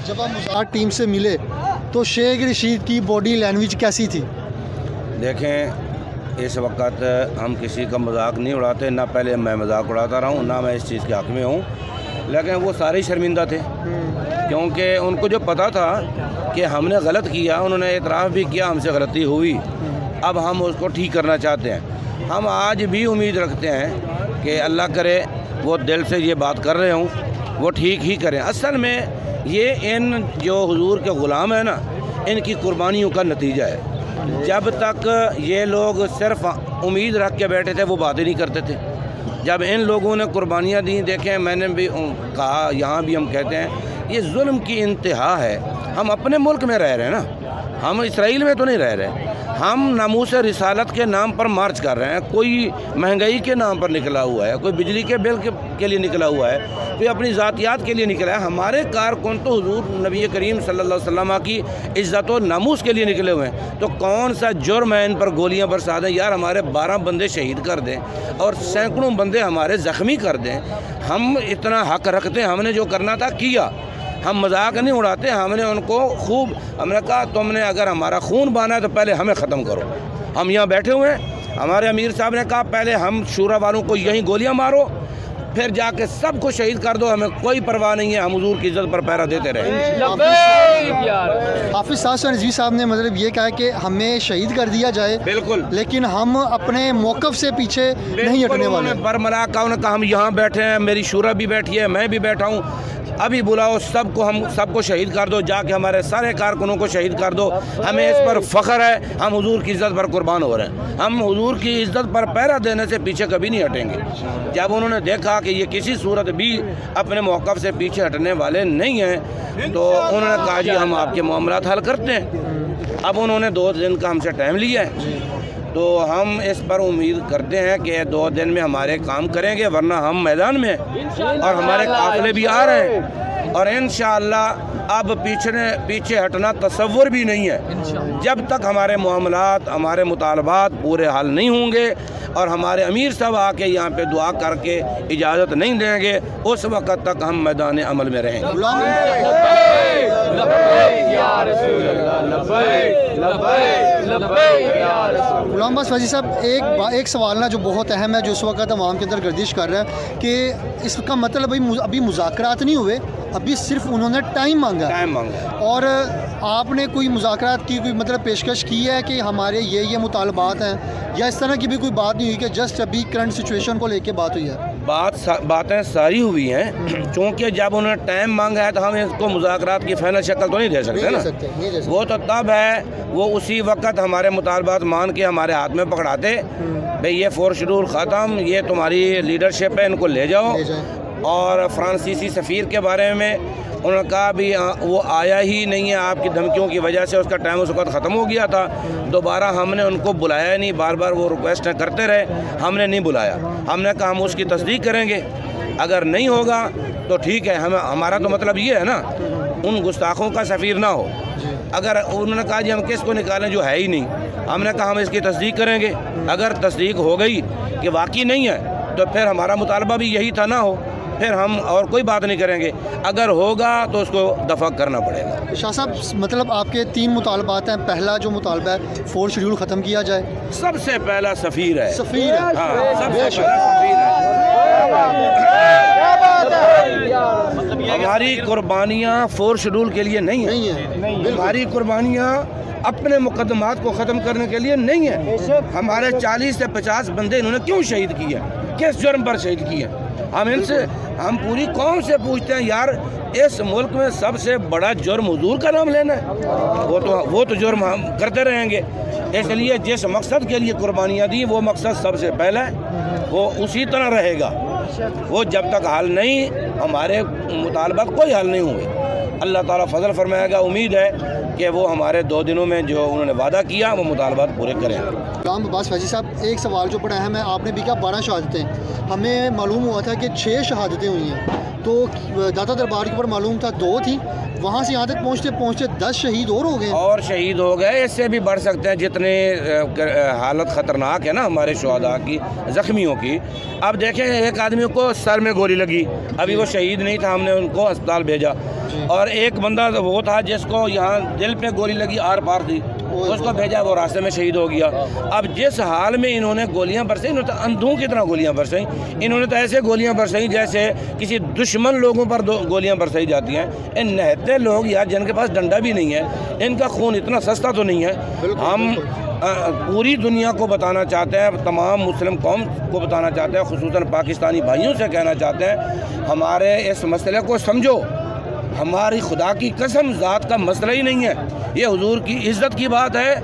جب آپ مزاح ٹیم سے ملے تو شیخ رشید کی باڈی لینگویج کیسی تھی؟ دیکھیں اس وقت ہم کسی کا مذاق نہیں اڑاتے، نہ پہلے میں مذاق اڑاتا رہا ہوں، نہ میں اس چیز کے حق میں ہوں، لیکن وہ سارے شرمندہ تھے کیونکہ ان کو جو پتہ تھا کہ ہم نے غلط کیا، انہوں نے اعتراف بھی کیا ہم سے غلطی ہوئی، اب ہم اس کو ٹھیک کرنا چاہتے ہیں۔ ہم آج بھی امید رکھتے ہیں کہ اللہ کرے وہ دل سے یہ بات کر رہے ہوں وہ ٹھیک ہی کریں۔ اصل میں یہ ان جو حضور کے غلام ہیں نا، ان کی قربانیوں کا نتیجہ ہے۔ جب تک یہ لوگ صرف امید رکھ کے بیٹھے تھے وہ باتیں نہیں کرتے تھے، جب ان لوگوں نے قربانیاں دیں، دیکھیں میں نے بھی کہا، یہاں بھی ہم کہتے ہیں یہ ظلم کی انتہا ہے۔ ہم اپنے ملک میں رہ رہے ہیں نا، ہم اسرائیل میں تو نہیں رہ رہے، ہم ناموس رسالت کے نام پر مارچ کر رہے ہیں، کوئی مہنگائی کے نام پر نکلا ہوا ہے، کوئی بجلی کے بل کے لیے نکلا ہوا ہے، کوئی اپنی ذاتیات کے لیے نکلا ہے۔ ہمارے کارکن تو حضور نبی کریم صلی اللہ علیہ وسلم کی عزت و ناموس کے لیے نکلے ہوئے ہیں، تو کون سا جرم ہے ان پر گولیاں برسا دیں؟ یار ہمارے 12 بندے شہید کر دیں اور سینکڑوں بندے ہمارے زخمی کر دیں، ہم اتنا حق رکھتے ہیں، ہم نے جو کرنا تھا کیا، ہم مذاق نہیں اڑاتے۔ ہم نے ان کو خوب، ہم نے کہا تم نے اگر ہمارا خون بانا ہے تو پہلے ہمیں ختم کرو۔ ہم یہاں بیٹھے ہوئے ہیں، ہمارے امیر صاحب نے کہا پہلے ہم شورا والوں کو یہیں گولیاں مارو، پھر جا کے سب کو شہید کر دو، ہمیں کوئی پرواہ نہیں ہے، ہم حضور کی عزت پر پہرا دیتے رہیں۔ حافظ صاحب رضوی صاحب نے مطلب یہ کہا کہ ہمیں شہید کر دیا جائے، بالکل، لیکن ہم اپنے موقف سے پیچھے نہیں ہٹنے والے۔ برملا کا انہوں نے کہا ہم یہاں بیٹھے ہیں، میری شورا بھی بیٹھی ہے، میں بھی بیٹھا ہوں، ابھی بلاؤ سب کو، ہم سب کو شہید کر دو، جا کے ہمارے سارے کارکنوں کو شہید کر دو، ہمیں اس پر فخر ہے، ہم حضور کی عزت پر قربان ہو رہے ہیں، ہم حضور کی عزت پر پہرا دینے سے پیچھے کبھی نہیں ہٹیں گے۔ جب انہوں نے دیکھا کہ یہ کسی صورت بھی اپنے موقف سے پیچھے ہٹنے والے نہیں ہیں تو انہوں نے کہا جی ہم آپ کے معاملات حل کرتے ہیں۔ اب انہوں نے 2 دن کا ہم سے ٹائم لیا ہے، تو ہم اس پر امید کرتے ہیں کہ 2 دن میں ہمارے کام کریں گے، ورنہ ہم میدان میں ہیں اور ہمارے قافلے بھی آ رہے ہیں، اور انشاءاللہ اب پیچھے ہٹنا تصور بھی نہیں ہے۔ جب تک ہمارے معاملات، ہمارے مطالبات پورے حل نہیں ہوں گے اور ہمارے امیر صاحب آ کے یہاں پہ دعا کر کے اجازت نہیں دیں گے، اس وقت تک ہم میدان عمل میں رہیں گے۔ غلام عباس فیضی صاحب، ایک سوال نا جو بہت اہم ہے، جو اس وقت عوام کے اندر گردش کر رہا ہے کہ اس کا مطلب ابھی مذاکرات نہیں ہوئے، ابھی صرف انہوں نے ٹائم مانگا، اور آپ نے کوئی مذاکرات کی کوئی مطلب پیشکش کی ہے کہ ہمارے یہ مطالبات ہیں، یا اس طرح کی بھی کوئی بات نہیں ہوئی کہ جسٹ ابھی کرنٹ سچویشن کو لے کے بات ہوئی ہے؟ باتیں ساری ہوئی ہیں، چونکہ جب انہوں نے ٹائم مانگا ہے تو ہم اس کو مذاکرات کی فائنل شکل تو نہیں دے سکتے نا، وہ تو تب ہے وہ اسی وقت ہمارے مطالبات مان کے ہمارے ہاتھ میں پکڑاتے، بھئی یہ 4 شیڈول ختم، یہ تمہاری لیڈرشپ ہے، ان کو لے جاؤ۔ اور فرانسیسی سفیر کے بارے میں انہوں نے کہا بھی وہ آیا ہی نہیں ہے، آپ کی دھمکیوں کی وجہ سے اس کا ٹائم اس وقت ختم ہو گیا تھا، دوبارہ ہم نے ان کو بلایا نہیں، بار بار وہ ریکویسٹیں کرتے رہے، ہم نے نہیں بلایا۔ ہم نے کہا ہم اس کی تصدیق کریں گے، اگر نہیں ہوگا تو ٹھیک ہے، ہمارا تو مطلب یہ ہے نا ان گستاخوں کا سفیر نہ ہو۔ اگر انہوں نے کہا جی ہم کس کو نکالیں جو ہے ہی نہیں، ہم نے کہا ہم اس کی تصدیق کریں گے، اگر تصدیق ہو گئی کہ واقعی نہیں ہے تو پھر ہمارا مطالبہ بھی یہی تھا، نہ ہو پھر ہم اور کوئی بات نہیں کریں گے، اگر ہوگا تو اس کو دفع کرنا پڑے گا۔ شاہ صاحب، مطلب آپ کے 3 مطالبات ہیں، پہلا جو مطالبہ ہے 4 شیڈول ختم کیا جائے، سب سے پہلا سفیر ہے، سب سے پہلا سفیر ہے۔ ہماری قربانیاں 4 شیڈول کے لیے نہیں ہیں، ہماری قربانیاں اپنے مقدمات کو ختم کرنے کے لیے نہیں ہیں۔ ہمارے 40 سے 50 بندے انہوں نے کیوں شہید کیے، کس جرم پر شہید کیے؟ ہم پوری قوم سے پوچھتے ہیں یار اس ملک میں سب سے بڑا جرم حضور کا نام لینا ہے، وہ تو جرم ہم کرتے رہیں گے۔ اس لیے جس مقصد کے لیے قربانیاں دیں وہ مقصد سب سے پہلا ہے، وہ اسی طرح رہے گا، وہ جب تک حل نہیں، ہمارے مطالبات کوئی حل نہیں ہوئے۔ اللہ تعالیٰ فضل فرمائے گا، امید ہے کہ وہ ہمارے 2 دنوں میں جو انہوں نے وعدہ کیا وہ مطالبات پورے کریں۔ غلام عباس فیضی صاحب، ایک سوال جو بڑا اہم ہے، آپ نے بھی کہا 12 شہادتیں، ہمیں معلوم ہوا تھا کہ 6 شہادتیں ہوئی ہیں، تو داتا دربار کے اوپر معلوم تھا 2 تھیں، وہاں سے یہاں تک پہنچتے 10 شہید اور ہو گئے، اور شہید ہو گئے، اس سے بھی بڑھ سکتے ہیں، جتنے حالت خطرناک ہے نا ہمارے شہداء کی، زخمیوں کی۔ اب دیکھیں ایک آدمی کو سر میں گولی لگی، ابھی وہ شہید نہیں تھا، ہم نے ان کو اسپتال بھیجا، اور ایک بندہ وہ تھا جس کو یہاں دل پہ گولی لگی آر پار تھی، اس کو بھیجا، وہ راستے میں شہید ہو گیا۔ اب جس حال میں انہوں نے گولیاں برسیں، انہوں نے اندھوں کی طرح گولیاں برسیں، انہوں نے تو ایسے گولیاں برسیں جیسے کسی دشمن لوگوں پر گولیاں برسائی جاتی ہیں۔ ان نہتے لوگ یا جن کے پاس ڈنڈا بھی نہیں ہے، ان کا خون اتنا سستا تو نہیں ہے۔ ہم پوری دنیا کو بتانا چاہتے ہیں، تمام مسلم قوم کو بتانا چاہتے ہیں، خصوصاً پاکستانی بھائیوں سے کہنا چاہتے ہیں، ہمارے اس مسئلے کو سمجھو۔ ہماری خدا کی قسم ذات کا مسئلہ ہی نہیں ہے، یہ حضور کی عزت کی بات ہے۔